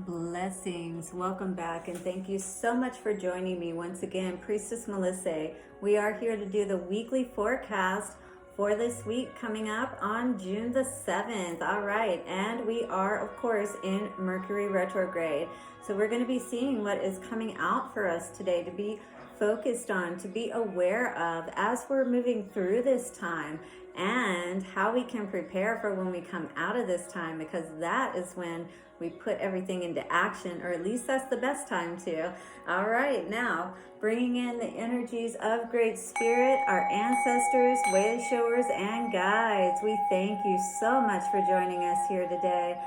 Blessings. Welcome back, and thank you so much for joining me once again, Priestess Melissa. We are here to do the weekly forecast for this week coming up on June the 7th. All right, and we are, of course, in Mercury retrograde. So we're going to be seeing what is coming out for us today to be focused on, to be aware of as we're moving through this time, and how we can prepare for when we come out of this time, because that is when we put everything into action, or at least that's the best time to. All right, now bringing in the energies of Great Spirit, our ancestors, way showers, and guides. We thank you so much for joining us here today,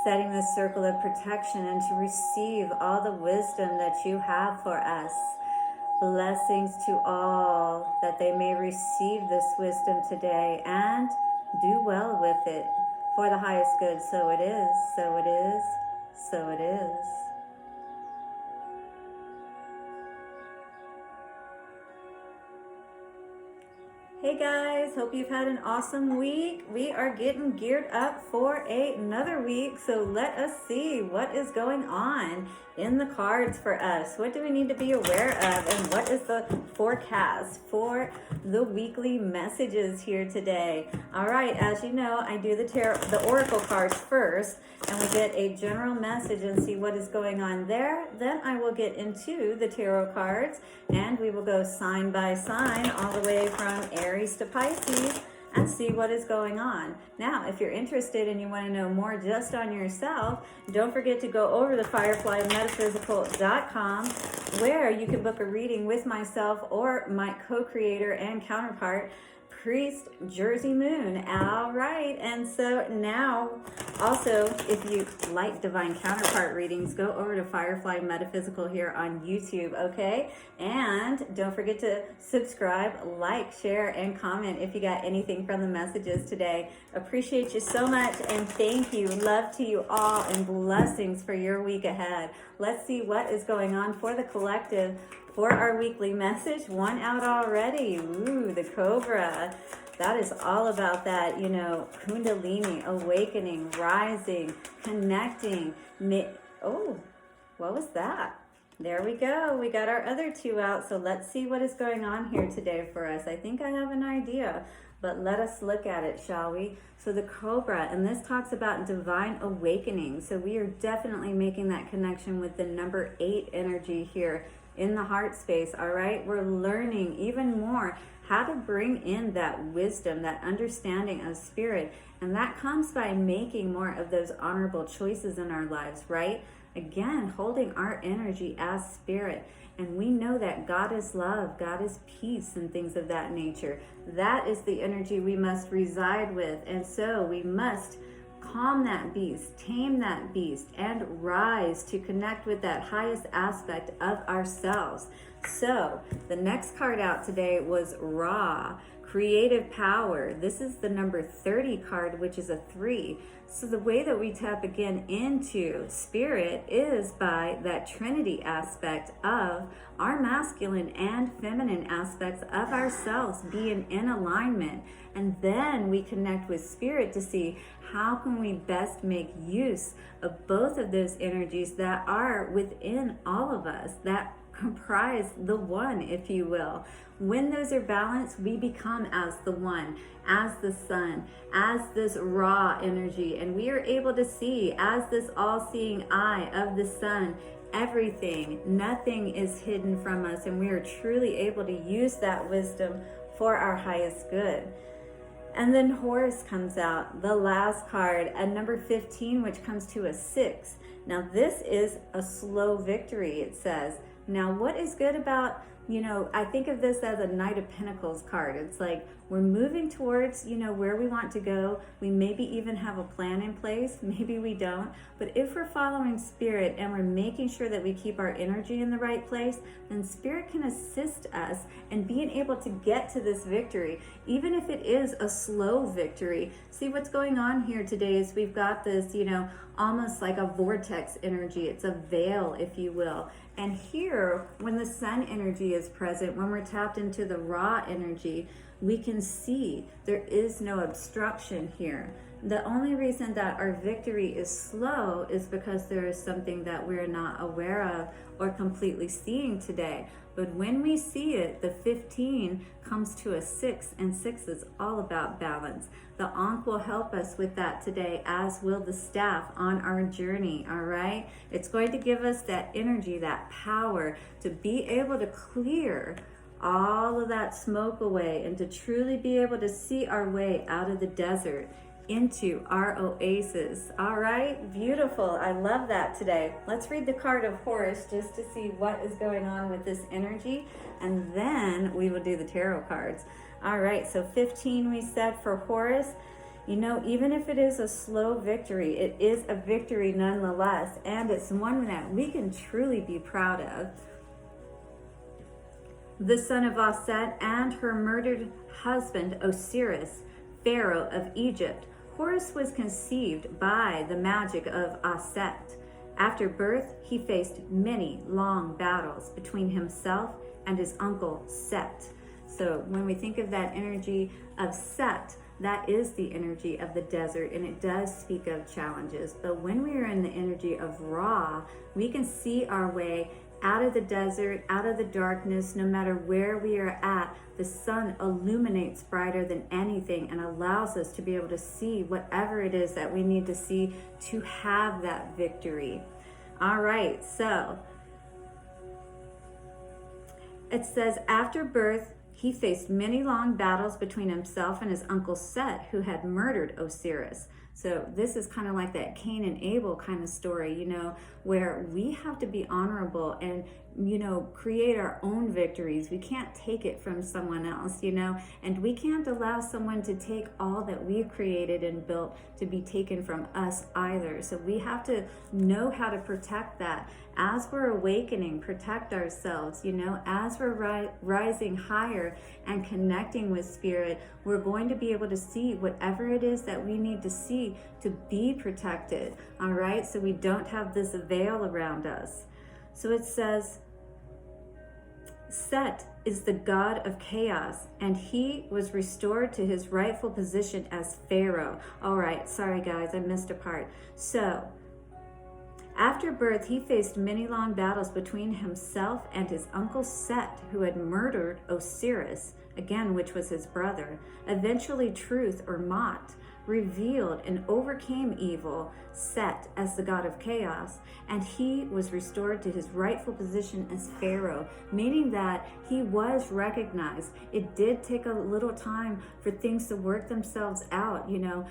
setting the circle of protection and to receive all the wisdom that you have for us. Blessings to all, that they may receive this wisdom today and do well with it for the highest good. So it is, so it is, so it is. Hey guys, hope you've had an awesome week. We are getting geared up for another week, so let us see what is going on in the cards for us. What do we need to be aware of, and what is the forecast for the weekly messages here today? All right, as you know, I do the oracle cards first, and we get a general message and see what is going on there. Then I will get into the tarot cards, and we will go sign by sign all the way from Aries to Pisces and see what is going on. Now, if you're interested and you want to know more just on yourself, don't forget to go over to fireflymetaphysical.com, where you can book a reading with myself or my co-creator and counterpart, Priest Jersey Moon. All right, and so now also, if you like divine counterpart readings, go over to Firefly Metaphysical here on YouTube, okay? And don't forget to subscribe, like, share, and comment if you got anything from the messages today. Appreciate you so much, and thank you. Love to you all, and blessings for your week ahead. Let's see what is going on for the collective for our weekly message. One out already. Ooh, the Cobra. That is all about that, Kundalini, awakening, rising, connecting. Oh, what was that? There we go. We got our other two out. So let's see what is going on here today for us. I think I have an idea, but let us look at it, shall we? So the Cobra, and this talks about divine awakening. So we are definitely making that connection with the number 8 energy here in the heart space. All right, we're learning even more how to bring in that wisdom, that understanding of spirit, and that comes by making more of those honorable choices in our lives, right? Again, holding our energy as spirit. And we know that God is love, God is peace, and things of that nature. That is the energy we must reside with, and so we must calm that beast, tame that beast, and rise to connect with that highest aspect of ourselves. So the next card out today was Ra, creative power. This is the number 30 card, which is a 3. So the way that we tap again into spirit is by that Trinity aspect of our masculine and feminine aspects of ourselves being in alignment. And then we connect with spirit to see how can we best make use of both of those energies that are within all of us, that comprise the one, if you will. When those are balanced, we become as the one, as the sun, as this raw energy, and we are able to see as this all-seeing eye of the sun everything. Nothing is hidden from us, and we are truly able to use that wisdom for our highest good. And then Horus comes out, the last card, a number 15, which comes to a 6. Now this is a slow victory, it says. Now what is good about, I think of this as a Knight of Pentacles card. It's like we're moving towards, where we want to go. We maybe even have a plan in place. Maybe we don't. But if we're following spirit and we're making sure that we keep our energy in the right place, then spirit can assist us in being able to get to this victory, even if it is a slow victory. See, what's going on here today is we've got this, almost like a vortex energy. It's a veil, if you will. And here, when the sun energy is present, when we're tapped into the raw energy, we can see there is no obstruction here. The only reason that our victory is slow is because there is something that we're not aware of or completely seeing today. But when we see it, the 15 comes to a 6, and 6 is all about balance. The Ankh will help us with that today, as will the staff on our journey, all right? It's going to give us that energy, that power to be able to clear all of that smoke away and to truly be able to see our way out of the desert into our oasis. All right, beautiful. I love that today. Let's read the card of Horus just to see what is going on with this energy, and then we will do the tarot cards. All right, so 15 we said for Horus. You know, even if it is a slow victory, it is a victory nonetheless, and it's one that we can truly be proud of. The son of Auset and her murdered husband Osiris, Pharaoh of Egypt. Horus was conceived by the magic of Auset. After birth, he faced many long battles between himself and his uncle Set. So when we think of that energy of Set, that is the energy of the desert, and it does speak of challenges. But when we are in the energy of Ra, we can see our way out of the desert, out of the darkness. No matter where we are at, the sun illuminates brighter than anything and allows us to be able to see whatever it is that we need to see to have that victory. All right, so it says, after birth, he faced many long battles between himself and his uncle Set, who had murdered Osiris. So this is kind of like that Cain and Abel kind of story, you know, where we have to be honorable and, you know, create our own victories. We can't take it from someone else, you know, and we can't allow someone to take all that we've created and built to be taken from us either. So we have to know how to protect that. As we're awakening, protect ourselves, you know, as we're rising higher and connecting with spirit, we're going to be able to see whatever it is that we need to see to be protected, all right? So we don't have this veil around us. So it says, Set is the god of chaos, and he was restored to his rightful position as Pharaoh. All right, sorry guys, I missed a part. So, after birth, he faced many long battles between himself and his uncle Set, who had murdered Osiris, again, which was his brother. Eventually, truth, or Mot, revealed and overcame evil, Set as the god of chaos, and he was restored to his rightful position as Pharaoh, meaning that he was recognized. It did take a little time for things to work themselves out, you know.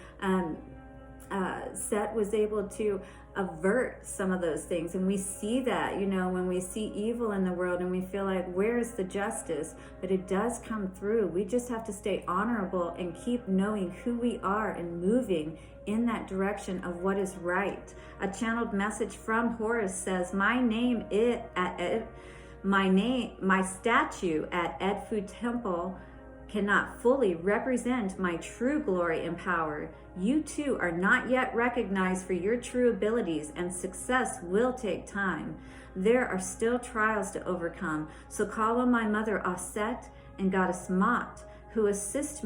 Set was able to avert some of those things, and we see that, you know, when we see evil in the world and we feel like, where's the justice? But it does come through. We just have to stay honorable and keep knowing who we are and moving in that direction of what is right. A channeled message from Horus says, my statue at Edfu Temple cannot fully represent my true glory and power. You too are not yet recognized for your true abilities, and success will take time. There are still trials to overcome, so call on my mother Auset and goddess Mot, who assisted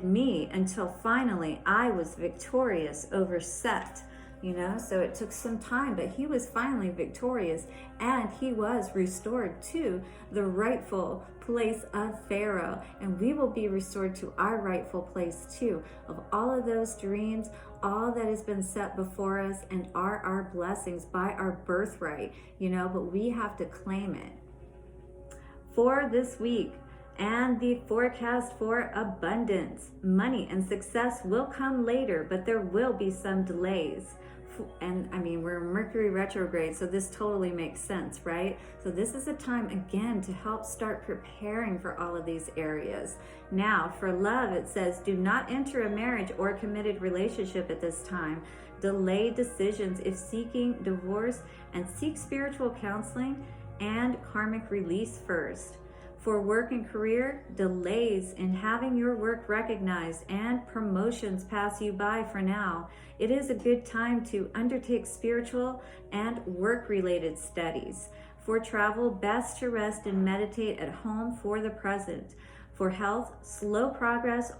me until finally I was victorious over Set. You know, so it took some time, but he was finally victorious, and he was restored to the rightful place of Pharaoh, and we will be restored to our rightful place too, of all of those dreams, all that has been set before us, and are our blessings by our birthright, you know, but we have to claim it. For this week, and the forecast for abundance, money and success will come later, but there will be some delays. And I mean, we're Mercury retrograde, so this totally makes sense, right? So this is a time again to help start preparing for all of these areas. Now for love, it says, do not enter a marriage or committed relationship at this time. Delay decisions if seeking divorce, and seek spiritual counseling and karmic release first. For work and career, delays in having your work recognized and promotions pass you by for now. It is a good time to undertake spiritual and work-related studies. For travel, best to rest and meditate at home for the present. For health, slow progress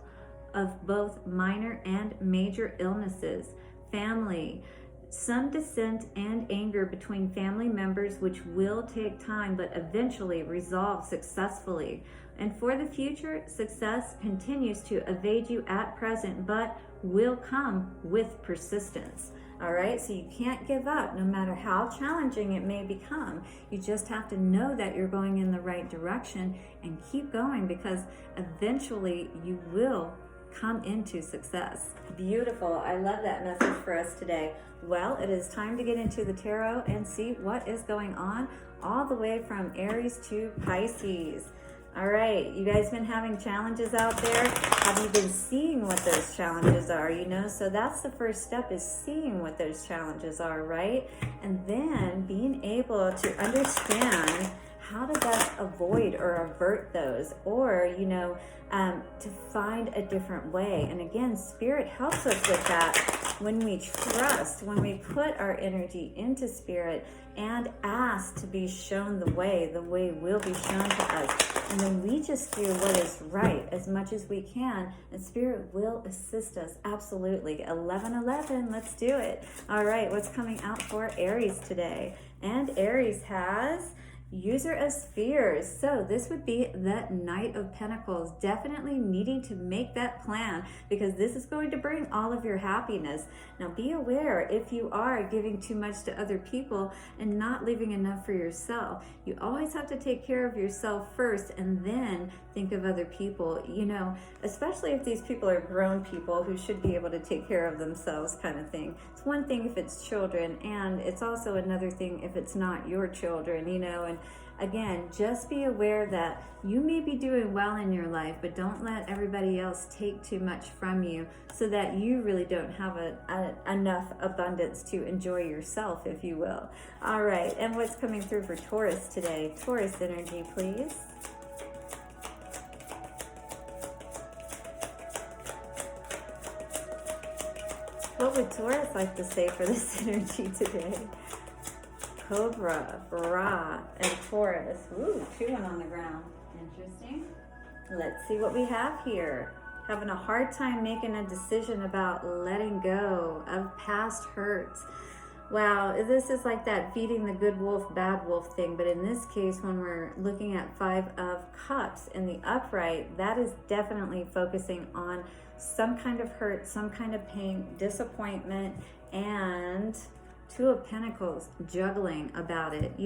of both minor and major illnesses, family, some dissent and anger between family members, which will take time but eventually resolve successfully. And for the future, success continues to evade you at present, but will come with persistence. All right, so you can't give up no matter how challenging it may become. You just have to know that you're going in the right direction and keep going, because eventually you will come into success. Beautiful. I love that message for us today. Well, it is time to get into the tarot and see what is going on all the way from Aries to Pisces. All right, you guys been having challenges out there? Have you been seeing what those challenges are? So that's the first step, is seeing what those challenges are, right? And then being able to understand how to best avoid or avert those, or to find a different way. And again, Spirit helps us with that when we trust, when we put our energy into Spirit and ask to be shown the way will be shown to us. And then we just do what is right as much as we can, and Spirit will assist us. Absolutely. 1111, let's do it. All right, what's coming out for Aries today? And Aries has User of Spheres. So this would be the Knight of Pentacles, definitely needing to make that plan, because this is going to bring all of your happiness. Now be aware if you are giving too much to other people and not leaving enough for yourself. You always have to take care of yourself first and then think of other people, especially if these people are grown people who should be able to take care of themselves, kind of thing. It's one thing if it's children, and it's also another thing if it's not your children, and again, just be aware that you may be doing well in your life, but don't let everybody else take too much from you, so that you really don't have enough abundance to enjoy yourself, if you will. All right, and what's coming through for Taurus today? Taurus energy, please. What would Taurus like to say for this energy today? Cobra, Ra, and Taurus. Ooh, chewing on the ground. Interesting. Let's see what we have here. Having a hard time making a decision about letting go of past hurts. Wow, this is like that feeding the good wolf, bad wolf thing. But in this case, when we're looking at 5 of Cups in the upright, that is definitely focusing on some kind of hurt, some kind of pain, disappointment, and 2 of Pentacles, juggling about it,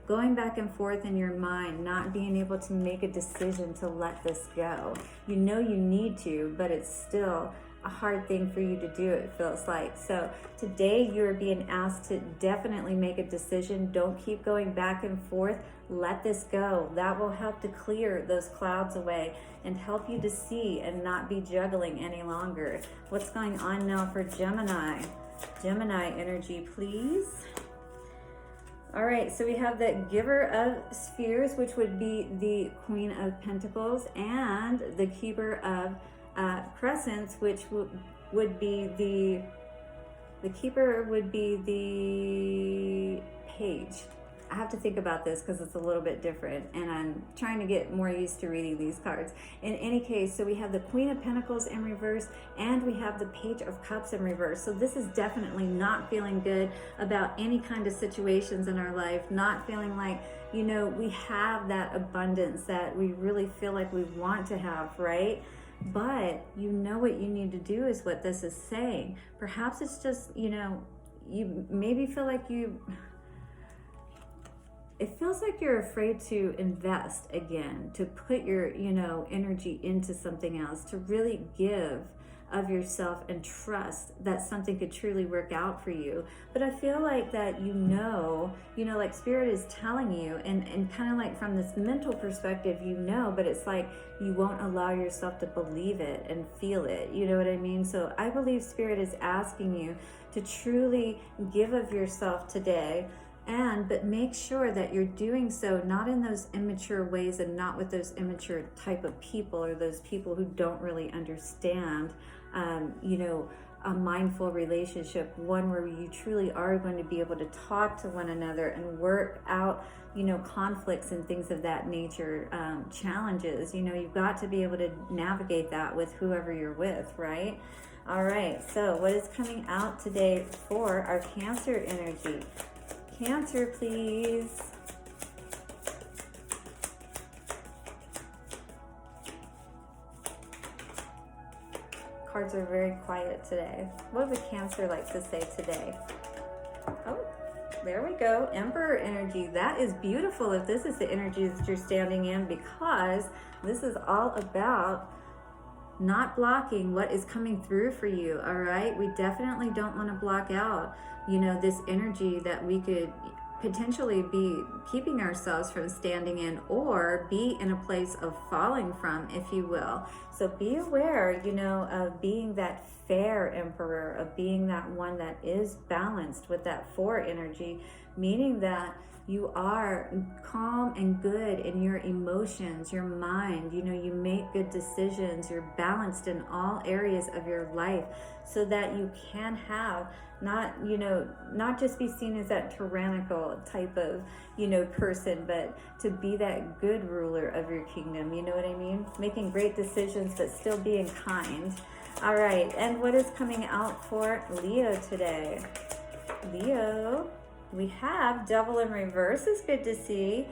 going back and forth in your mind, not being able to make a decision to let this go. You need to, but it's still a hard thing for you to do, it feels like. So today you're being asked to definitely make a decision. Don't keep going back and forth. Let this go. That will help to clear those clouds away and help you to see and not be juggling any longer. What's going on now for Gemini? Gemini energy, please. All right, so we have the Giver of Spheres, which would be the Queen of Pentacles, and the Keeper of Crescents, which would be the Keeper would be the Page. I have to think about this because it's a little bit different, and I'm trying to get more used to reading these cards. In any case, so we have the Queen of Pentacles in reverse, and we have the Page of Cups in reverse. So this is definitely not feeling good about any kind of situations in our life, not feeling like, we have that abundance that we really feel like we want to have, right? But what you need to do is what this is saying. Perhaps it's just, you maybe feel like it feels like you're afraid to invest again, to put your, energy into something else, to really give of yourself and trust that something could truly work out for you. But I feel like that, like Spirit is telling you, and kind of like from this mental perspective, but it's like you won't allow yourself to believe it and feel it. You know what I mean? So I believe Spirit is asking you to truly give of yourself today, but make sure that you're doing so not in those immature ways and not with those immature type of people, or those people who don't really understand a mindful relationship, one where you truly are going to be able to talk to one another and work out, you know, conflicts and things of that nature, challenges. You know, you've got to be able to navigate that with whoever you're with, right? All right, so what is coming out today for our Cancer energy? Cancer, please. Cards are very quiet today. What would Cancer like to say today? Oh, there we go. Emperor energy. That is beautiful if this is the energy that you're standing in, because this is all about not blocking what is coming through for you. All right, we definitely don't want to block out, you know, this energy that we could potentially be keeping ourselves from standing in, or be in a place of falling from, if you will. So be aware, you know, of being that fair emperor, of being that one that is balanced with that 4 energy, meaning that you are calm and good in your emotions, your mind, you know, you make good decisions, you're balanced in all areas of your life, so that you can have not, you know, not just be seen as that tyrannical type of, you know, person, but to be that good ruler of your kingdom, you know what I mean? Making great decisions, but still being kind. All right, and what is coming out for Leo today? Leo, we have Devil in reverse. Is good to see.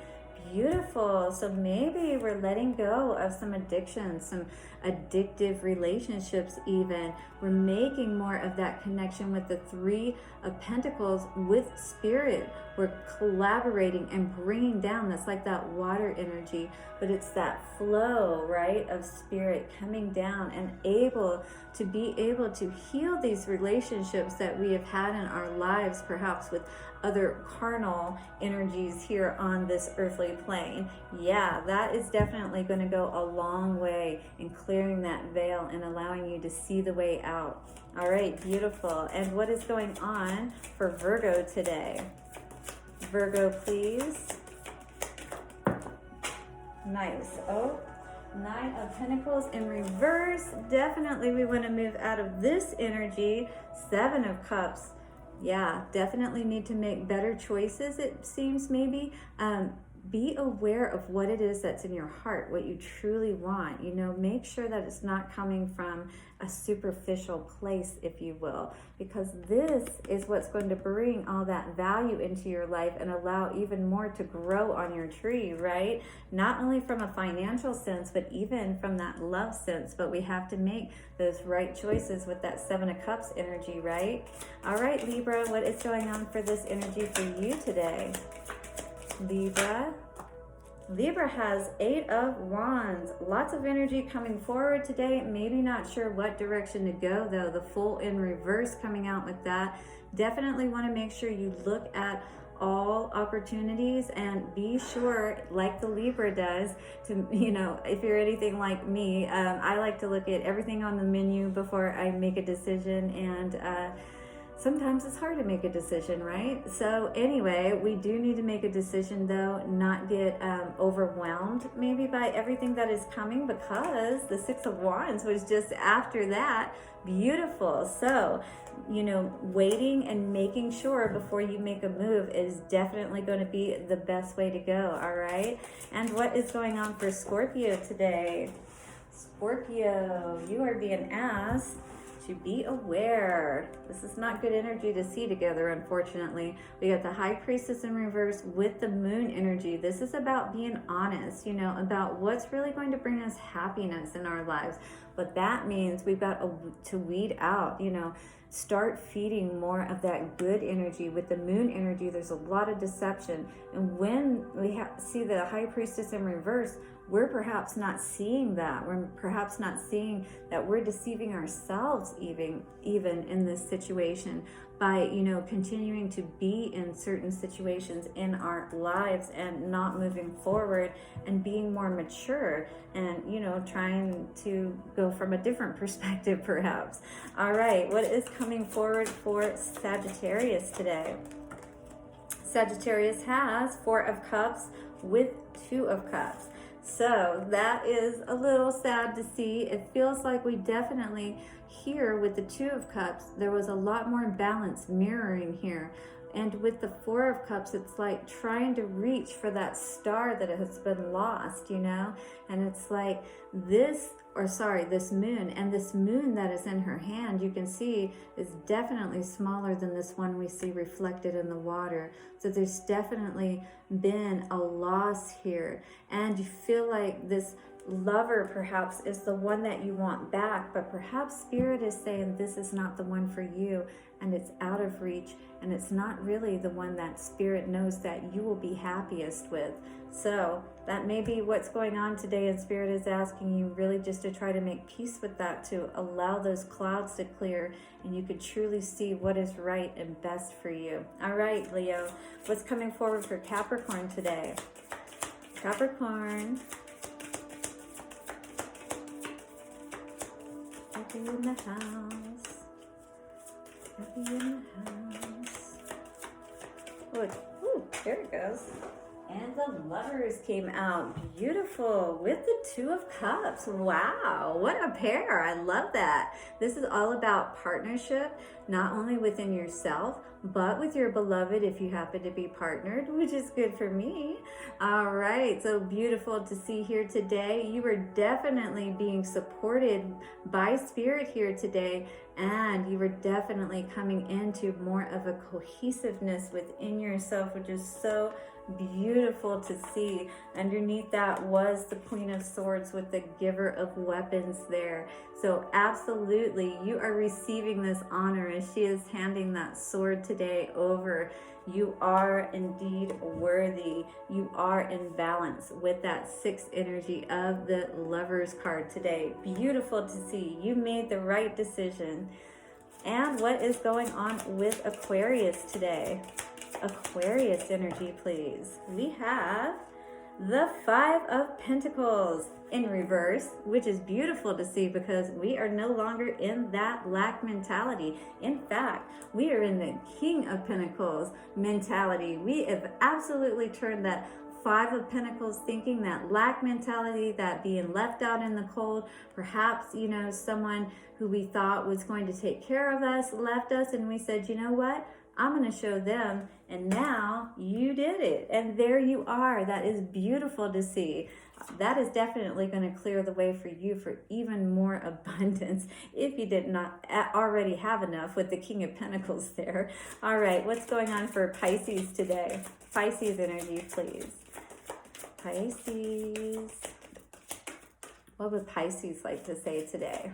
Beautiful. So maybe we're letting go of some addictions, some addictive relationships even. We're making more of that connection with the 3 of Pentacles with Spirit. We're collaborating and bringing down, that's like that water energy, but it's that flow, right, of Spirit coming down and able to heal these relationships that we have had in our lives, perhaps with other carnal energies here on this earthly plane. Yeah, that is definitely going to go a long way in clearing that veil and allowing you to see the way out. All right, beautiful. And what is going on for Virgo today? Virgo, please. Nice. Oh, 9 of Pentacles in reverse. Definitely we want to move out of this energy. 7 of Cups. Yeah, definitely need to make better choices, it seems, maybe. Be aware of what it is that's in your heart, what you truly want. You know, make sure that it's not coming from a superficial place, if you will, because this is what's going to bring all that value into your life and allow even more to grow on your tree, right? Not only from a financial sense, but even from that love sense. But we have to make those right choices with that 7 of Cups energy, right? All right, Libra, what is going on for this energy for you today? Libra. Libra has 8 of Wands. Lots of energy coming forward today. Maybe not sure what direction to go, though. The Fool in reverse coming out with that. Definitely want to make sure you look at all opportunities and be sure, like the Libra does, to, you know, if you're anything like me, I like to look at everything on the menu before I make a decision, and sometimes it's hard to make a decision, right? So anyway, we do need to make a decision, though, not get overwhelmed maybe by everything that is coming, because the 6 of Wands was just after that. Beautiful. So, you know, waiting and making sure before you make a move is definitely going to be the best way to go, all right? And what is going on for Scorpio today? Scorpio, you are being asked to be aware. This is not good energy to see together, unfortunately. We got the High Priestess in reverse with the Moon energy. This is about being honest, you know, about what's really going to bring us happiness in our lives. But that means we've got to weed out, you know, start feeding more of that good energy. With the Moon energy, there's a lot of deception. And when we see the High Priestess in reverse, we're perhaps not seeing that. We're perhaps not seeing that we're deceiving ourselves even in this situation by, you know, continuing to be in certain situations in our lives and not moving forward and being more mature and, you know, trying to go from a different perspective perhaps. All right, what is coming forward for Sagittarius today? Sagittarius has 4 of Cups with 2 of Cups. So that is a little sad to see. It feels like we definitely here with the Two of Cups, there was a lot more balance mirroring here. And with the Four of Cups, it's like trying to reach for that star that has been lost, you know? And it's like this moon, and this moon that is in her hand, you can see is definitely smaller than this one we see reflected in the water. So there's definitely been a loss here. And you feel like this lover perhaps is the one that you want back, but perhaps Spirit is saying this is not the one for you, and it's out of reach, and it's not really the one that Spirit knows that you will be happiest with. So that may be what's going on today, and Spirit is asking you really just to try to make peace with that, to allow those clouds to clear, and you could truly see what is right and best for you. All right, Leo, what's coming forward for Capricorn today? Capricorn. Happy in the house. Happy in the house. Ooh, there it goes. And the Lovers came out. Beautiful. With the Two of Cups. Wow. What a pair. I love that. This is all about partnership, not only within yourself, but with your beloved if you happen to be partnered, which is good for me. All right. So beautiful to see here today. You are definitely being supported by Spirit here today. And you were definitely coming into more of a cohesiveness within yourself, which is so beautiful to see. Underneath that was the Queen of Swords with the Giver of Weapons there. So absolutely, you are receiving this honor as she is handing that sword today over. You are indeed worthy. You are in balance with that sixth energy of the Lovers card today. Beautiful to see. You made the right decision. And what is going on with Aquarius today? Aquarius energy, please. We have the Five of Pentacles in reverse, which is beautiful to see because we are no longer in that lack mentality. In fact, we are in the King of Pentacles mentality. We have absolutely turned that Five of Pentacles thinking, that lack mentality, that being left out in the cold. Perhaps, you know, someone who we thought was going to take care of us left us, and we said, you know what? I'm going to show them, and now you did it, and there you are. That is beautiful to see. That is definitely going to clear the way for you for even more abundance if you did not already have enough with the King of Pentacles there. All right, what's going on for Pisces today? Pisces energy, please. Pisces. What would Pisces like to say today?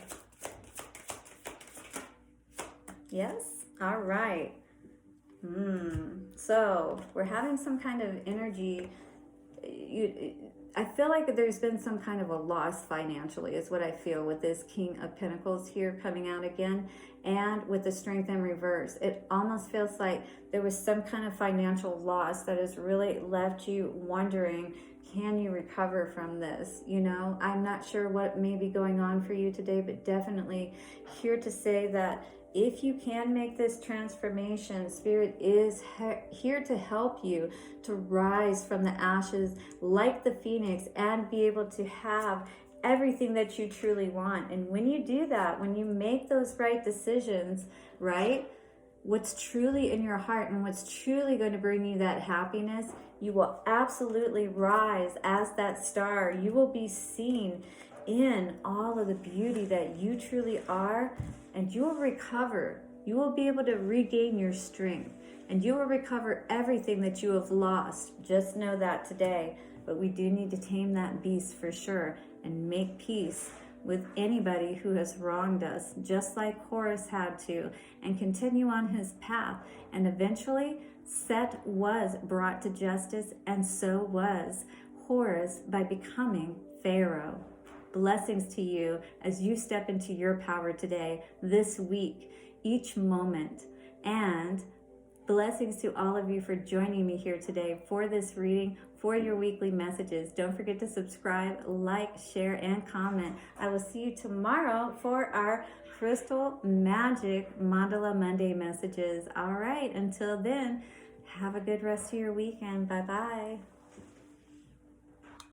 Yes? All right. So we're having some kind of energy. I feel like there's been some kind of a loss financially is what I feel with this King of Pentacles here coming out again, and with the Strength in reverse. It almost feels like there was some kind of financial loss that has really left you wondering, can you recover from this? You know, I'm not sure what may be going on for you today, but definitely here to say that if you can make this transformation, Spirit is here to help you to rise from the ashes like the phoenix and be able to have everything that you truly want. And when you do that, when you make those right decisions, right, what's truly in your heart and what's truly going to bring you that happiness, you will absolutely rise as that star. You will be seen in all of the beauty that you truly are, and you will recover. You will be able to regain your strength, and you will recover everything that you have lost. Just know that today. But we do need to tame that beast for sure and make peace with anybody who has wronged us, just like Horus had to, and continue on his path. And eventually, Set was brought to justice, and so was Horus by becoming Pharaoh. Blessings to you as you step into your power today, this week, each moment. And blessings to all of you for joining me here today for this reading, for your weekly messages. Don't forget to subscribe, like, share, and comment. I will see you tomorrow for our Crystal Magic Mandala Monday messages. All right, until then, have a good rest of your weekend. Bye-bye.